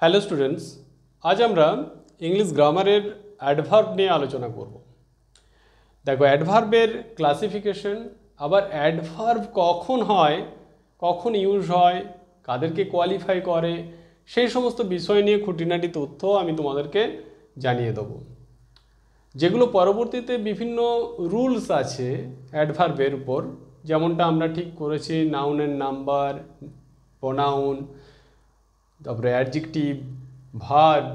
Hello students, আজ আমরা English গ্রামারের অ্যাডভার্ব নিয়ে আলোচনা করব। দেখো, অ্যাডভার্বের ক্লাসিফিকেশন, আবার অ্যাডভার্ব কখন হয়, কখন ইউজ হয়, কাদেরকে কোয়ালিফাই করে, সেই সমস্ত বিষয় নিয়ে খুঁটিনাটি তথ্য আমি তোমাদেরকে জানিয়ে দেবো, যেগুলো পরবর্তীতে বিভিন্ন রুলস আছে অ্যাডভার্বের উপর, যেমনটা আমরা ঠিক করেছি নাউনের নাম্বার, প্রোনাউন, তারপরে অ্যাডজেক্টিভ, ভার্ব,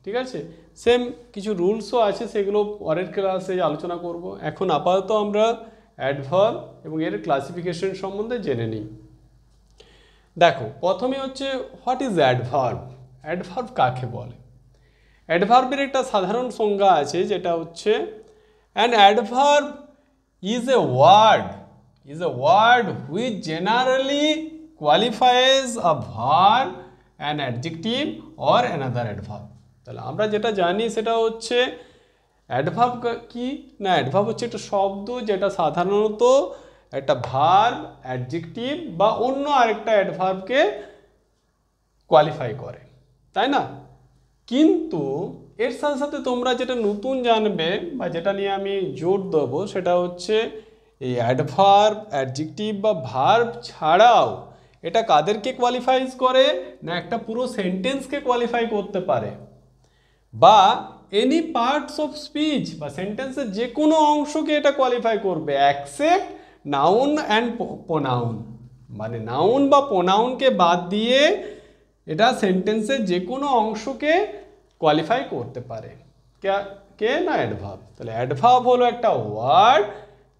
ঠিক আছে। সেম কিছু রুলসও আছে, সেগুলো পরের ক্লাসে আলোচনা করব। এখন আপাতত আমরা অ্যাডভার্ব এবং এর ক্লাসিফিকেশন সম্বন্ধে জেনে নিই। দেখো, প্রথমে হচ্ছে হোয়াট ইজ অ্যাডভার্ব। অ্যাডভার্ব কাকে বলে? অ্যাডভার্বের একটা সাধারণ সংজ্ঞা আছে, যেটা হচ্ছে an adverb is a word which generally qualifies a verb, an adjective or another adverb। তাহলে আমরা যেটা জানি সেটা হচ্ছে অ্যাডভার্ব কি না, অ্যাডভার্ব হচ্ছে একটা শব্দ যেটা সাধারণত একটা ভার্ব, অ্যাডজেক্টিভ বা অন্য আরেকটা অ্যাডভার্বকে কোয়ালিফাই করে, তাই না? কিন্তু এর সাথে সাথে তোমরা যেটা নতুন জানবে বা যেটা নিয়ে আমি জোর দেবো, সেটা হচ্ছে এই অ্যাডভার্ব, অ্যাডজেক্টিভ বা ভার্ব ছাড়াও এটা কাদেরকে কোয়ালিফাইজ করে না, একটা পুরো সেন্টেন্সকে কোয়ালিফাই করতে পারে, বা এনি পার্টস অফ স্পিচ বা সেন্টেন্সের যে কোনো অংশকে এটা কোয়ালিফাই করবে, অ্যাকসেপ্ট নাউন অ্যান্ড প্রোনাউন। মানে নাউন বা প্রোনাউনকে বাদ দিয়ে এটা সেন্টেন্সের যে কোনো অংশকে কোয়ালিফাই করতে পারে। কে না, অ্যাডভার্ব। তাহলে অ্যাডভার্ব হলো একটা ওয়ার্ড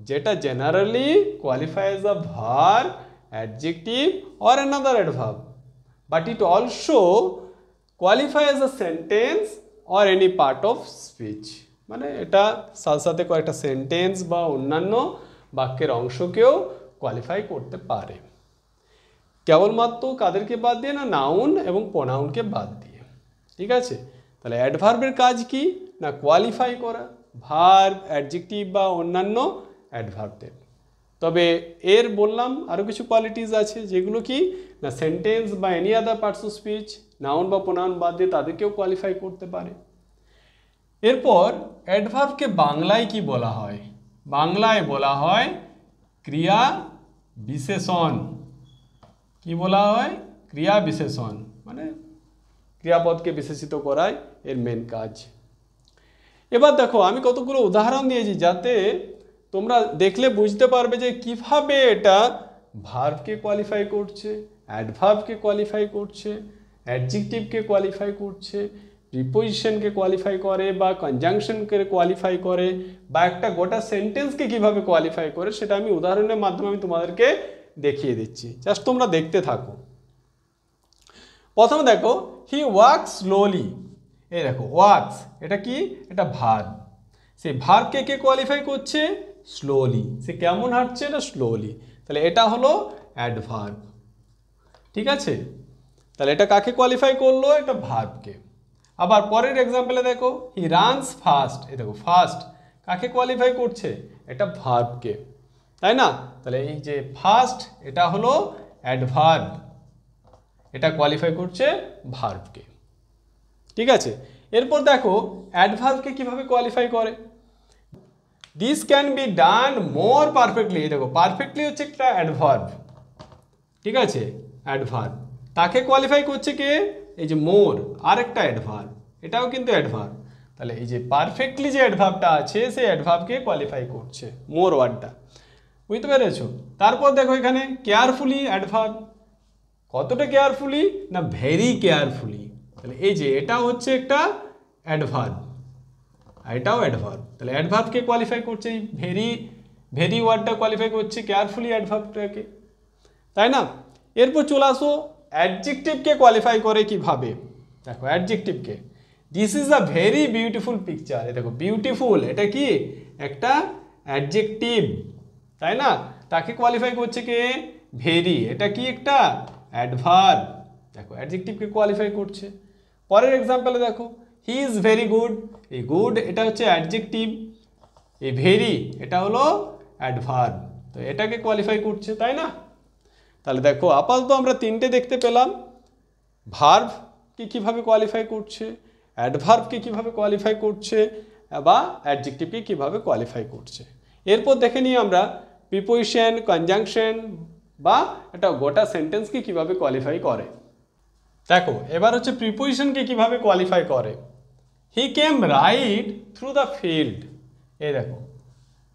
যেটা generally qualifies a verb, adjective or another adverb, but it also qualifies a sentence or any part of speech. মানে এটা সাথে সাথে কয়েকটা সেন্টেন্স বা অন্যান্য বাক্যের অংশকেও কোয়ালিফাই করতে পারে, কেবলমাত্র কাদেরকে বাদ দিয়ে না, নাউন এবং প্রোনাউনকে বাদ দিয়ে। ঠিক আছে, তাহলে অ্যাডভার্বের কাজ কি না, কোয়ালিফাই করা ভার্ব, অ্যাডজেক্টিভ বা অন্যান্য অ্যাডভার্বদের। তবে এর বললাম আরও কিছু কোয়ালিটিস আছে, যেগুলো কি না সেন্টেন্স বা any other parts of speech, noun বা প্রোনাউন বাদ দিয়ে তাদেরকেও কোয়ালিফাই করতে পারে। এরপর অ্যাডভার্বকে বাংলায় কি বলা হয়? বাংলায় বলা হয় ক্রিয়া বিশেষণ। কি বলা হয়? ক্রিয়া বিশেষণ, মানে ক্রিয়াপদকে বিশেষিত করাই এর মেন কাজ। এবার দেখো, আমি কতগুলো উদাহরণ দিয়েছি যাতে তোমরা দেখলে বুঝতে পারবে যে কিভাবে এটা ভার্বকে কোয়ালিফাই করছে, অ্যাডভার্বকে কোয়ালিফাই করছে, অ্যাডজেক্টিভকে কোয়ালিফাই করছে, প্রিপোজিশনকে কোয়ালিফাই করে বা কনজাংশনকে কোয়ালিফাই করে, বা একটা গোটা সেন্টেন্সকে কিভাবে কোয়ালিফাই করে, সেটা আমি উদাহরণের মাধ্যমে আমি তোমাদেরকে দেখিয়ে দিচ্ছি। জাস্ট তোমরা দেখতে থাকো। প্রথমে দেখো, হি ওয়াক্স স্লোলি। এই দেখো, ওয়াক্স এটা কি? এটা ভার্ব। সেই ভার্বকে কে কোয়ালিফাই করছে? স্লোলি। সে কেমন হাঁটছে? না, স্লোলি। তাহলে এটা হলো অ্যাডভার্ব। ঠিক আছে, তাহলে এটা কাকে কোয়ালিফাই করলো? এটা ভার্বকে। আবার পরের এক্সাম্পলে দেখো, হি রানস ফাস্ট। এই দেখো, ফাস্ট কাকে কোয়ালিফাই করছে? এটা ভার্বকে, তাই না? তাহলে এই যে ফাস্ট, এটা হলো অ্যাডভার্ব, এটা কোয়ালিফাই করছে ভার্বকে। ঠিক আছে, এরপর দেখো অ্যাডভার্বকে কিভাবে কোয়ালিফাই করে। This can be done more perfectly. দেখো, পারফেক্টলি হচ্ছে একটা অ্যাডভার্ব। ঠিক আছে, অ্যাডভার্ব তাকে কোয়ালিফাই করছে কে? এই যে মোর, আরেকটা অ্যাডভার্ব, এটাও কিন্তু অ্যাডভার্ব। তাহলে এই যে পারফেক্টলি যে অ্যাডভার্বটা আছে, সেই অ্যাডভার্বকে কোয়ালিফাই করছে মোর ওয়ার্ডটা। বুঝতে পেরেছো? তারপর দেখো এখানে কেয়ারফুলি অ্যাডভার্ব। কতটা কেয়ারফুলি না, ভেরি কেয়ারফুলি। তাহলে এই যে এটা হচ্ছে একটা অ্যাডভার্ব, আর এটাও অ্যাডভার্ব। তাহলে অ্যাডভার্বকে কোয়ালিফাই করছে, এই ভেরি ওয়ার্ডটা কোয়ালিফাই করছে কেয়ারফুলি অ্যাডভার্বটাকে, তাই না? এরপর চলে আসো, অ্যাডজেক্টিভকে কোয়ালিফাই করে কিভাবে। দেখো, অ্যাডজেক্টিভকে, this is a very beautiful picture. এই দেখো, বিউটিফুল এটা কি? একটা অ্যাডজেক্টিভ, তাই না? তাকে কোয়ালিফাই করছে কে? ভেরি, এটা কি? একটা অ্যাডভার্ব। দেখো, অ্যাডজেক্টিভকে কোয়ালিফাই করছে। পরের এক্সাম্পলে দেখো, হি ইজ ভেরি গুড। এই গুড এটা হচ্ছে অ্যাডজেক্টিভ, এই ভেরি এটা হলো অ্যাডভার্ব, তো এটাকে কোয়ালিফাই করছে, তাই না? তাহলে দেখো, আপাতত আমরা তিনটে দেখতে পেলাম, ভার্ব, কে কীভাবে কোয়ালিফাই করছে, অ্যাডভার্বকে কীভাবে কোয়ালিফাই করছে, বা অ্যাডজেক্টিভকে কীভাবে কোয়ালিফাই করছে। এরপর দেখে নিই আমরা প্রিপোজিশন, কনজাংশন বা একটা গোটা সেন্টেন্সকে কীভাবে কোয়ালিফাই করে। দেখো এবার হচ্ছে প্রিপোজিশনকে কীভাবে কোয়ালিফাই করে। হি কেম রাইট থ্রু দ্য ফিল্ড। এই দেখো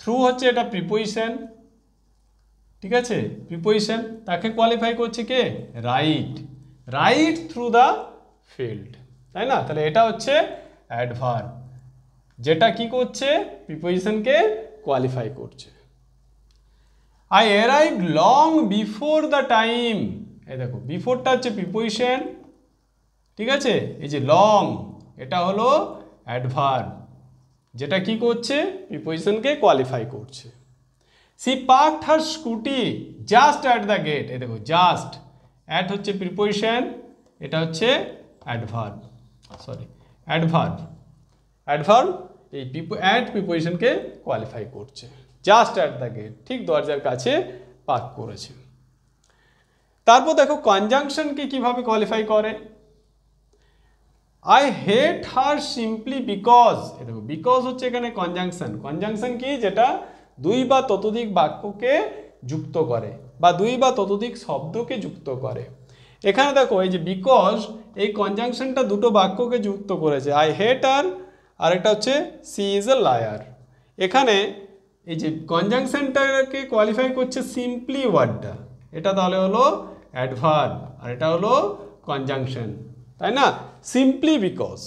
থ্রু হচ্ছে এটা প্রিপোজিশন, ঠিক আছে, প্রিপোজিশন, তাকে কোয়ালিফাই করছে কে, right, right through the field, তাই না? তাহলে এটা হচ্ছে অ্যাডভার্ব, যেটা কি করছে, প্রিপোজিশনকে কোয়ালিফাই করছে। I arrived long before the time. এই দেখো বিফোরটা হচ্ছে প্রিপোজিশন, ঠিক আছে, এই যে লং এটা হলো অ্যাডভার্ব, যেটা কি করছে, প্রিপোজিশনকে কোয়ালিফাই করছে। She parked her scooty just at the gate. এই দেখো জাস্ট, অ্যাট হচ্ছে প্রিপোজিশন, এটা হচ্ছে অ্যাডভার্ব, সরি অ্যাডভার্ব, অ্যাডভার্ব এই অ্যাট প্রিপোজিশনকে কোয়ালিফাই করছে। জাস্ট অ্যাট দ্য গেট, ঠিক দরজার কাছে পার্ক করেছে। তারপর দেখো কনজাংশনকে কিভাবে কোয়ালিফাই করে। I hate her simply because. এ দেখো বিকজ হচ্ছে এখানে কনজাংশন। কনজাংশন কি, যেটা দুই বা ততোধিক বাক্যকে যুক্ত করে বা দুই বা ততোধিক শব্দকে যুক্ত করে। এখানে দেখো এই যে বিকজ, এই কনজাংশনটা দুটো বাক্যকে যুক্ত করেছে, আই হেট আর একটা হচ্ছে সি ইজ এ লায়ার। এখানে এই যে কনজাংশনটাকে কোয়ালিফাই করছে সিম্পলি ওয়ার্ডটা, এটা তাহলে হলো অ্যাডভার্ব আর এটা হলো কনজাংশন, তাই না? সিম্পলি বিকজ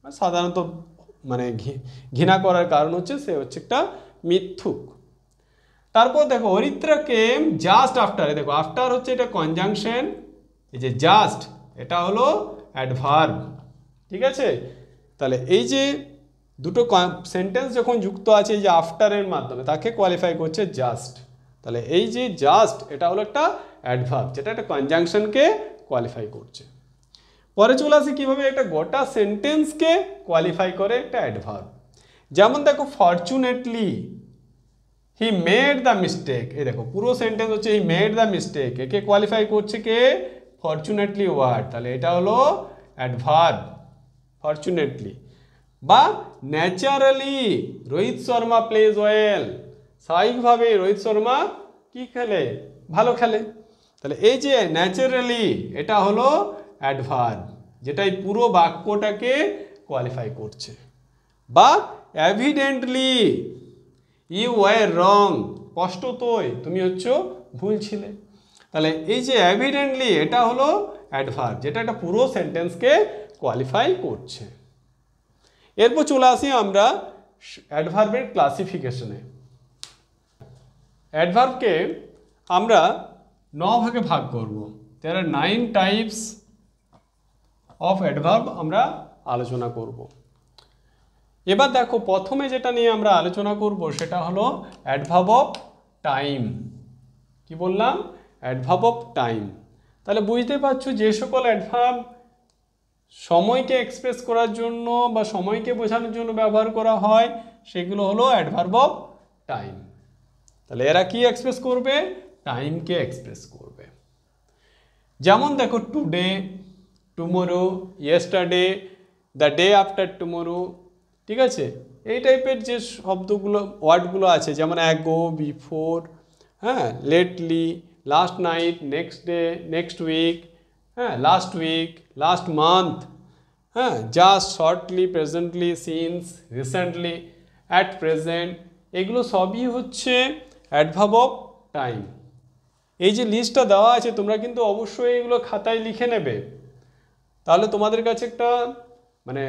সাধারণত মানে ঘৃণা করার কারণ হচ্ছে সে হচ্ছে একটা মিথ্যুক। তারপর দেখো অরিত্রা কেম জাস্ট আফটার। দেখো আফটার হচ্ছে এটা কনজাংশন, এই যে জাস্ট এটা হলো অ্যাডভার্ব, ঠিক আছে। তাহলে এই যে দুটো সেন্টেন্স যখন যুক্ত আছে এই যে আফটারের মাধ্যমে, তাকে কোয়ালিফাই করছে জাস্ট। তাহলে এই যে জাস্ট এটা হলো একটা অ্যাডভার্ব, যেটা একটা কনজাংশনকে কোয়ালিফাই করছে। পরে চলে আসি কীভাবে একটা গোটা সেন্টেন্সকে কোয়ালিফাই করে একটা অ্যাডভার্ব। যেমন দেখো fortunately he made the mistake. এই দেখো পুরো সেন্টেন্স হচ্ছে হি মেড দ্য মিস্টেক, একে কোয়ালিফাই করছে কে, ফরচুনেটলি ওয়ার্ড, তাহলে এটা হলো অ্যাডভার্ব ফরচুনেটলি। বা naturally Rohit Sharma plays well, স্বাভাবিকভাবে রোহিত শর্মা কি খেলে, ভালো খেলে, তাহলে এই যে ন্যাচারালি এটা হলো অ্যাডভার্ব, যেটা এই পুরো বাক্যটাকে কোয়ালিফাই করছে। বা এভিডেন্টলি ইউ ওয়ার রং, স্পষ্টতই তুমি হচ্ছে ভুল ছিলে, তাহলে এই যে এভিডেন্টলি এটা হলো অ্যাডভার্ব, যেটা একটা পুরো সেন্টেন্সকে কোয়ালিফাই করছে। এরপর চলে আসি আমরা অ্যাডভার্বের ক্লাসিফিকেশনে। অ্যাডভার্বকে আমরা 9 ভাগে ভাগ করব। দেয়ার আর 9 টাইপস অফ অ্যাডভার্ব আমরা আলোচনা করব। এবার দেখো প্রথমে যেটা নিয়ে আমরা আলোচনা করব সেটা হলো অ্যাডভার্ব অফ টাইম। কি বললাম, অ্যাডভার্ব অফ টাইম। তাহলে বুঝতে পারছো যে সকল অ্যাডভার্ব সময়কে এক্সপ্রেস করার জন্য বা সময়কে বোঝানোর জন্য ব্যবহার করা হয় সেগুলো হলো অ্যাডভার্ব অফ টাইম। তাহলে এরা কি এক্সপ্রেস করবে, টাইমকে এক্সপ্রেস করবে। যেমন দেখো today, tomorrow, yesterday, the day after tomorrow, ঠিক আছে, এই টাইপের যে শব্দগুলো ওয়ার্ডগুলো আছে, যেমন অ্যাগো, বিফোর, হ্যাঁ, lately, last night, next day, next week, হ্যাঁ, লাস্ট উইক, লাস্ট মান্থ, হ্যাঁ, just, shortly, presently, since, recently, at present, এগুলো সবই হচ্ছে অ্যাডভার্ব অফ টাইম। এই যে লিস্টটা দেওয়া আছে তোমরা কিন্তু অবশ্যই এগুলো খাতায় লিখে নেবে, তাহলে তোমাদের কাছে একটা মানে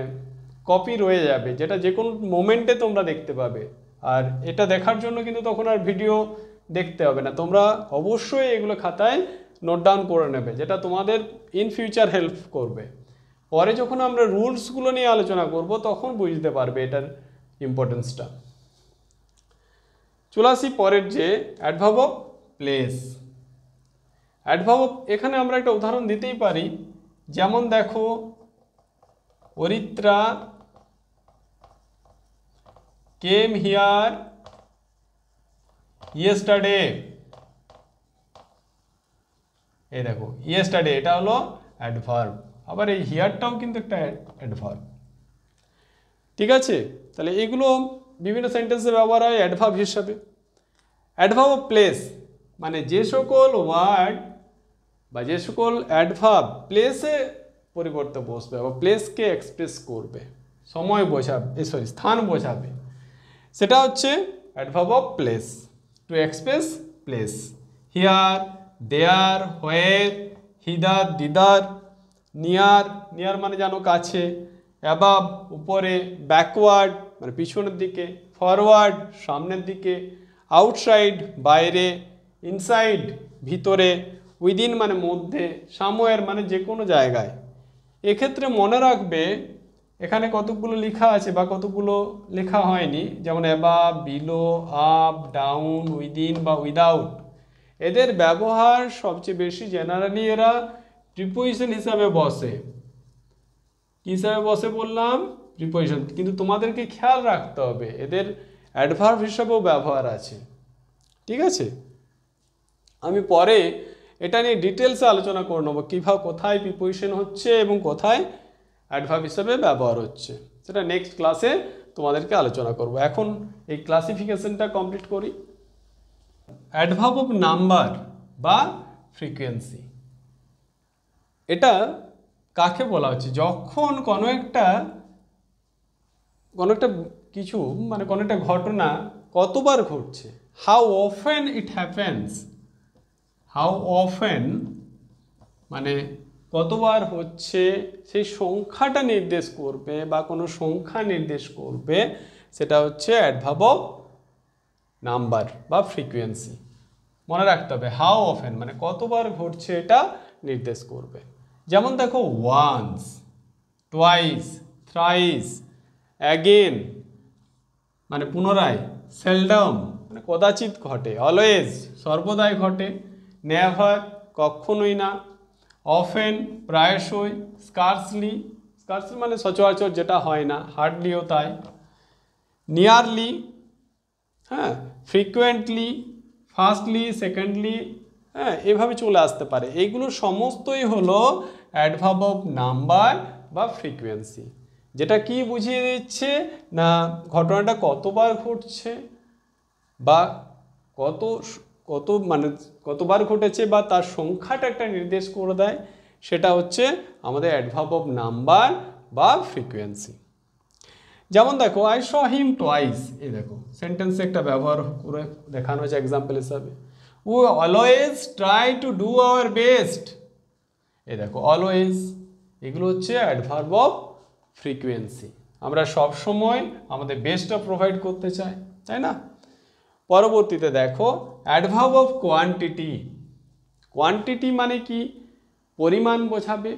কপি রয়ে যাবে, যেটা যে কোনো মোমেন্টে তোমরা দেখতে পাবে। আর এটা দেখার জন্য কিন্তু তখন আর ভিডিও দেখতে হবে না, তোমরা অবশ্যই এগুলো খাতায় নোট ডাউন করে নেবে, যেটা তোমাদের ইন ফিউচার হেল্প করবে। পরে যখন আমরা রুলসগুলো নিয়ে আলোচনা করব তখন বুঝতে পারবে এটার ইম্পর্টেন্সটা। চলে আসি পরের যে adverb of place. Adverb of, এখানে আমরা একটা উদাহরণ দিতেই পারি, যেমন দেখো অরিত্রা কেম হিয়ার ইয়েস্টারডে। এই দেখো ইয়েস্টারডে এটা হলো অ্যাডভার্ব, আবার এই হিয়ারটাও কিন্তু একটা অ্যাডভার্ব। ঠিক আছে, তাহলে এগুলো বিভিন্ন সেন্টেন্সে ব্যবহার হয় অ্যাডভার্ব হিসাবে। অ্যাডভার্ব অফ প্লেস মানে যে সকল ওয়ার্ড বা যে সকল অ্যাডভার্ব প্লেসে পরিবর্তে বসবে বা প্লেসকে এক্সপ্রেস করবে, সময় বোঝাবে, স্থান বোঝাবে, সেটা হচ্ছে adverb of place. To express place, here, there, where, hither, thither, near, near মানে জানো কাছে, অ্যাবাব উপরে, ব্যাকওয়ার্ড মানে পিছনের দিকে, ফরওয়ার্ড সামনের দিকে, আউটসাইড বাইরে, ইনসাইড ভিতরে, উইদিন মানে মধ্যে, সামওয়্যার মানে যে কোনো জায়গায়। এক্ষেত্রে মনে রাখবে এখানে কতগুলো লেখা আছে বা কতগুলো লেখা হয়নি, যেমন অ্যাবাব, বিলো, আপ, ডাউন, উইদিন বা উইদাউট। এদের ব্যবহার সবচেয়ে বেশি জেনারেলি এরা প্রিপোজিশন হিসাবে বসে। কী হিসাবে বসে বললাম? প্রিপোজিশন। কিন্তু তোমাদেরকে খেয়াল রাখতে হবে এদের অ্যাডভার্ব হিসাবেও ব্যবহার আছে। ঠিক আছে, আমি পরে এটা নিয়ে ডিটেলসে আলোচনা করে নেবো কীভাবে কোথায় প্রিপোজিশন হচ্ছে এবং কোথায় অ্যাডভার্ব হিসাবে ব্যবহার হচ্ছে, সেটা নেক্সট ক্লাসে তোমাদেরকে আলোচনা করব। এখন এই ক্লাসিফিকেশনটা কমপ্লিট করি। অ্যাডভার্ব অফ নাম্বার বা ফ্রিকোয়েন্সি, এটা কাকে বলা হচ্ছে? যখন কোনো একটা কিছু মানে কোনো একটা ঘটনা কতবার ঘটছে, how often it happens, how often মানে কতবার হচ্ছে, সেই সংখ্যাটা নির্দেশ করবে বা কোনো সংখ্যা নির্দেশ করবে, সেটা হচ্ছে অ্যাডভার্ব অফ নাম্বার বা ফ্রিকোয়েন্সি। মনে রাখতে হবে হাউ অফেন মানে কতবার ঘটছে এটা নির্দেশ করবে। যেমন দেখো ওয়ান্স, টুয়াইস, থ্রাইস, অ্যাগেন মানে পুনরায়, সেলডম মানে কদাচিৎ ঘটে, অলওয়েজ সর্বদাই ঘটে, নেভার কখনোই না, অফেন প্রায়শই, স্কার্সলি, স্কার্সলি মানে সচরাচর যেটা হয় না, হার্ডলিও তাই, নিয়ারলি, হ্যাঁ, ফ্রিকুয়েন্টলি, ফার্স্টলি, সেকেন্ডলি, হ্যাঁ, এভাবে চলে আসতে পারে। এইগুলো সমস্তই হলো অ্যাডভার্ব অফ নাম্বার বা ফ্রিকোয়েন্সি, যেটা কি বুঝিয়ে দিচ্ছে না ঘটনাটা কতবার ঘটছে বা কত মানে কতবার ঘটেছে বা তার সংখ্যাটা একটা নির্দেশ করে দেয়, সেটা হচ্ছে আমাদের অ্যাডভার্ব অফ নাম্বার বা ফ্রিকোয়েন্সি। যেমন দেখো আই শ হিম টোয়াইস, এই দেখো সেন্টেন্সে একটা ব্যবহার করে দেখানো হয়েছে এক্সাম্পল হিসাবে। We always try to do our best, এই দেখো অলওয়েজ, এগুলো হচ্ছে অ্যাডভার্ব অফ ফ্রিকোয়েন্সি। আমরা সব সময় আমাদের বেস্টটা প্রোভাইড করতে চাই, তাই না? পরবর্তীতে দেখো অ্যাডভার্ব অফ কোয়ান্টিটি। কোয়ান্টিটি মানে কি? পরিমাণ বোঝাবে।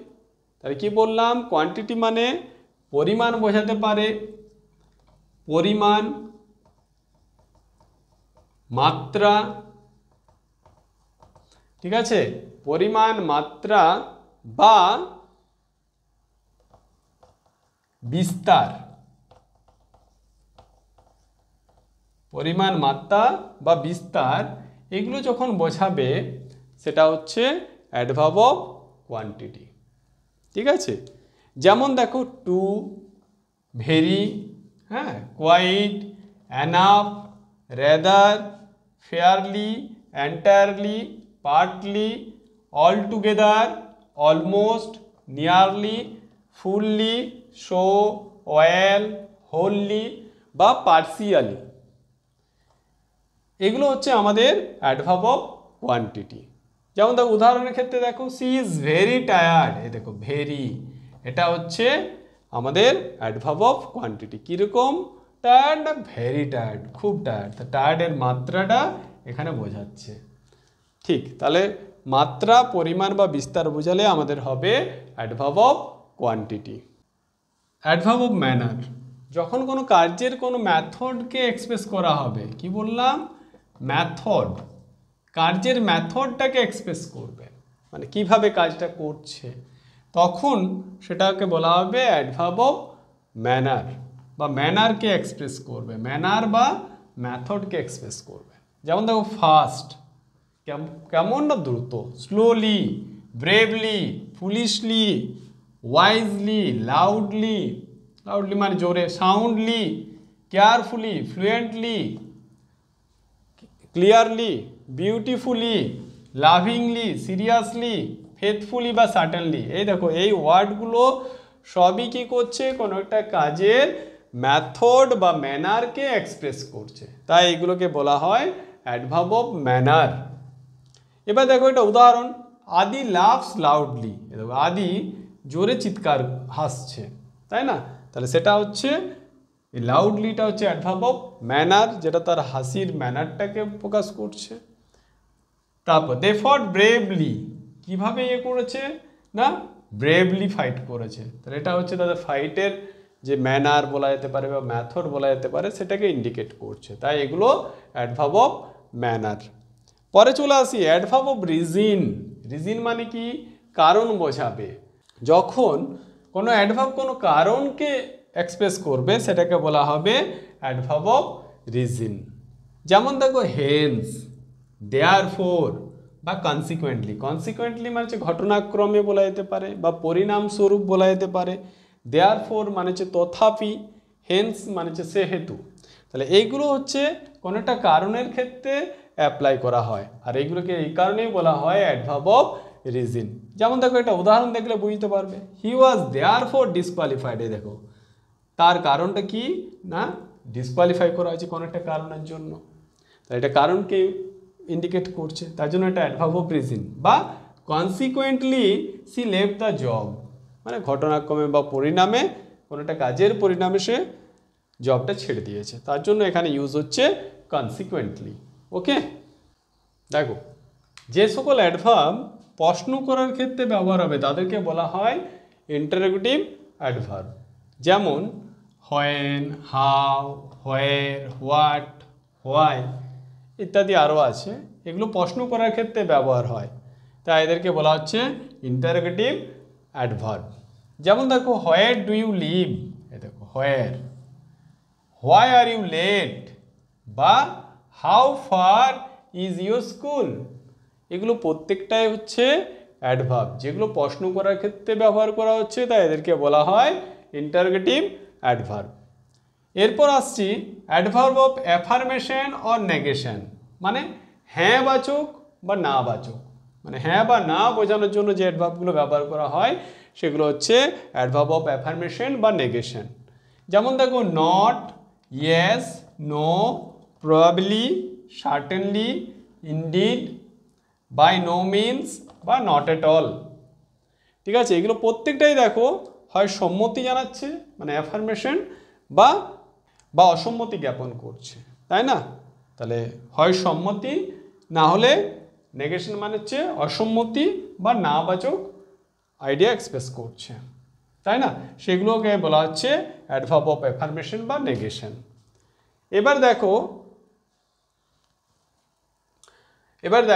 তাহলে কি বললাম? কোয়ান্টিটি মানে পরিমাণ বোঝাতে পারে, পরিমাণ, মাত্রা, ঠিক আছে, পরিমাণ, মাত্রা বা বিস্তার, পরিমাণ, মাত্রা বা বিস্তার, এগুলো যখন বোঝাবে সেটা হচ্ছে অ্যাডভার্ব অফ কোয়ান্টিটি। ঠিক আছে, যেমন দেখো টু, ভেরি, হ্যাঁ, quite, enough, rather, fairly, entirely, partly, altogether, almost, nearly, fully, so, well, wholly বা পার্সিয়ালি, এগুলো হচ্ছে আমাদের অ্যাডভার্ব অফ কোয়ান্টিটি। যেমন দেখো উদাহরণের ক্ষেত্রে দেখো সি ইজ ভেরি টায়ার্ড, এই দেখো ভেরি, এটা হচ্ছে আমাদের অ্যাডভার্ব অফ কোয়ান্টিটি। কীরকম টায়ার্ড? না ভেরি টায়ার্ড, খুব টায়ার্ড। তা টায়ার্ডের মাত্রাটা এখানে বোঝাচ্ছে। ঠিক, তাহলে মাত্রা, পরিমাণ বা বিস্তার বোঝালে আমাদের হবে adverb of quantity. Adverb of manner, যখন কোনো কার্যের কোনো মেথডকে এক্সপ্রেস করা হবে, কি বললাম? মেথড, কার্যের মেথডটাকে এক্সপ্রেস করবে, মানে কিভাবে কাজটা করছে, তখন সেটাকে বলা হবে অ্যাডভার্ব অফ ম্যানার বা ম্যানারকে এক্সপ্রেস করবে, ম্যানার বা মেথডকে এক্সপ্রেস করবে। যেমন দেখো ফাস্ট, কেমন না দ্রুত, slowly, bravely, foolishly, wisely, loudly, loudly মানে জোরে, soundly, carefully, fluently, clearly, beautifully, lovingly, seriously, faithfully বা সার্টেনলি। এই দেখো এই ওয়ার্ডগুলো সবই কি করছে, কোনো একটা কাজের মেথড বা ম্যানারকে এক্সপ্রেস করছে, তাই এগুলোকে বলা হয় অ্যাডভার্ব অফ ম্যানার। এবার দেখো একটা উদাহরণ, আদি লাভস লাউডলি। দেখো আদি জোরে চিৎকার হাসছে, তাই না? তাহলে সেটা হচ্ছে এই লাউডলিটা হচ্ছে অ্যাডভার্ব অফ ম্যানার, যেটা তার হাসির ম্যানারটাকে প্রকাশ করছে। তারপর দে ফট ব্রেভলি, কীভাবে করেছে না, ব্রেভলি ফাইট করেছে। তাহলে এটা হচ্ছে তাদের ফাইটের যে ম্যানার বলা যেতে পারে বা মেথড বলা যেতে পারে, সেটাকে ইন্ডিকেট করছে, তাই এগুলো অ্যাডভার্ব অফ ম্যানার। পরে চলে আসি অ্যাডভার্ব অফ রিজন। রিজন মানে কি, কারণ বোঝাবে। যখন কোনো অ্যাডভার্ব কোনো কারণকে এক্সপ্রেস করবে, সেটাকে বলা হবে অ্যাডভার্ব অফ রিজন। যেমন দেখো হেন্স, দেয়ারফোর বা কনসিকুয়েন্টলি। কনসিকুয়েন্টলি মানে হচ্ছে ঘটনাক্রমে বলা যেতে পারে বা পরিণামস্বরূপ বলা যেতে পারে। দেয়ারফোর মানে হচ্ছে তথাপি, হেন্স মানে হচ্ছে সেহেতু। তাহলে এইগুলো হচ্ছে কোনো একটা কারণের ক্ষেত্রে অ্যাপ্লাই করা হয়, আর এইগুলোকে এই কারণেই বলা হয় অ্যাডভার্ব অফ রিজন। যেমন দেখো একটা উদাহরণ দেখলে বুঝতে পারবে, হি ওয়াজ দেয়ারফোর ডিসকোয়ালিফাইড। এই দেখো তার কারণটা কি না, ডিসকোয়ালিফাই করা হয়েছে কোনো একটা কারণের জন্য, তাই এটা কারণকে ইন্ডিকেট করছে, তার জন্য এটা অ্যাডভার্ব অফ রিজন। বা consequently she left the job, মানে ঘটনাক্রমে বা পরিণামে, কোনো একটা কাজের পরিণামে সে জবটা ছেড়ে দিয়েছে, তার জন্য এখানে ইউজ হচ্ছে কনসিকুয়েন্টলি। ওকে, দেখো যে সকল অ্যাডভার্ব প্রশ্ন করার ক্ষেত্রে ব্যবহার হবে তাদেরকে বলা হয় ইন্টারোগেটিভ অ্যাডভার্ব। যেমন when, how, where, what, why ইত্যাদি আরও আছে, এগুলো প্রশ্ন করার ক্ষেত্রে ব্যবহার হয়, তাই এদেরকে বলা হচ্ছে ইন্টারোগেটিভ অ্যাডভার্ব। যেমন দেখো হোয়ার ডু ইউ লিভ, এই দেখো হোয়ার, হোয়াই আর ইউ লেট, বা how far is your school. এগুলো প্রত্যেকটাই হচ্ছে অ্যাডভার্ব, যেগুলো প্রশ্ন করার ক্ষেত্রে ব্যবহার করা হচ্ছে, তাই এদেরকে বলা হয় ইন্টারোগেটিভ অ্যাডভার্ব। এরপর আসছি adverb of affirmation or negation, মানে হ্যাঁ বাচক বা না বাচক, মানে হ্যাঁ বা না বোঝানোর জন্য যে অ্যাডভার্বগুলো ব্যবহার করা হয় সেগুলো হচ্ছে অ্যাডভার্ব অফ অ্যাফার্মেশন বা নেগেশন। যেমন দেখো not, yes, no, probably, certainly, indeed, by no means বা নট এট অল। ঠিক আছে, এগুলো প্রত্যেকটাই দেখো হয় সম্মতি জানাচ্ছে মানে অ্যাফার্মেশন, বা বা অসম্মতি জ্ঞাপন করছে, তাই না? তাহলে হয় সম্মতি, না হলে নেগেশন মানে হচ্ছে অসম্মতি বা না বাচক আইডিয়া এক্সপ্রেস করছে, তাই না? সেগুলোকে বলা হচ্ছে অ্যাডভার্ব অফ অ্যাফার্মেশন বা নেগেশন। এবার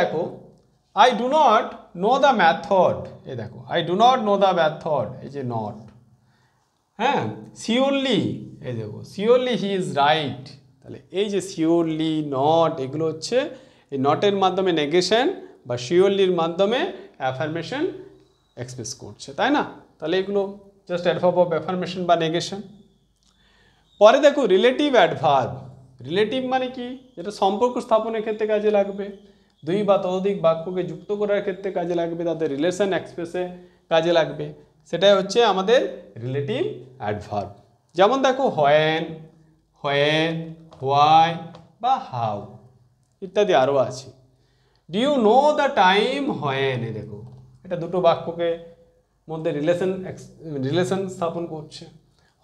দেখো I do not know the method. এই দেখো I do not know the method, এই যে নট, হ্যাঁ, শিওরলি, এই দেখো শিওরলি হি ইজ রাইট। তাহলে এই যে শিওরলি, নট, এগুলো হচ্ছে এই নটের মাধ্যমে নেগেশন বা শিওরলির মাধ্যমে অ্যাফার্মেশন এক্সপ্রেস করছে, তাই না? তাহলে এগুলো জাস্ট অ্যাডভার্ব অফ অ্যাফার্মেশন বা নেগেশন। পরে দেখো রিলেটিভ অ্যাডভার্ব। রিলেটিভ মানে কি, যেটা সম্পর্ক স্থাপনের ক্ষেত্রে কাজে লাগবে, দুই বা ততোধিক বাক্যকে যুক্ত করার ক্ষেত্রে কাজে লাগবে, তাদের রিলেশন এক্সপ্রেসে কাজে লাগবে, সেটাই হচ্ছে আমাদের রিলেটিভ অ্যাডভার্ব। যেমন দেখো হোয়েন, হোয়েন, হোয়াই বা হাউ ইত্যাদি আরও আছে। Do you know the time when, এই দেখো এটা দুটো বাক্যকে মধ্যে রিলেশন স্থাপন করছে।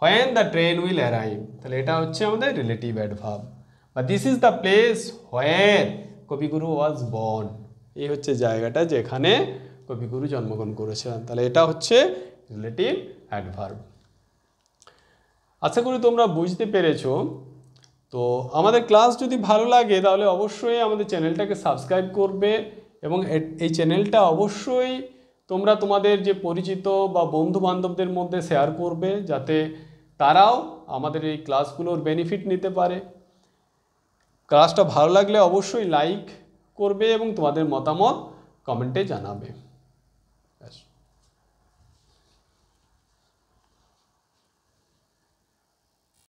When the train will arrive, তাহলে এটা হচ্ছে আমাদের রিলেটিভ অ্যাডভার্ব। বা this is the place where Kabiguru was born, এই হচ্ছে জায়গাটা যেখানে কবিগুরু জন্মগ্রহণ করেছিলেন, তাহলে এটা হচ্ছে রিলেটিভ অ্যাডভার্ব। আশা করি তোমরা বুঝতে পেরেছো। তো আমাদের ক্লাস যদি ভালো লাগে তাহলে অবশ্যই আমাদের চ্যানেলটাকে সাবস্ক্রাইব করবে, এবং এই চ্যানেলটা অবশ্যই তোমরা তোমাদের যে পরিচিত বা বন্ধু বান্ধবদের মধ্যে শেয়ার করবে, যাতে তারাও আমাদের এই ক্লাসগুলোর বেনিফিট নিতে পারে। ক্লাসটা ভালো লাগলে অবশ্যই লাইক করবে এবং তোমাদের মতামত কমেন্টে জানাবে।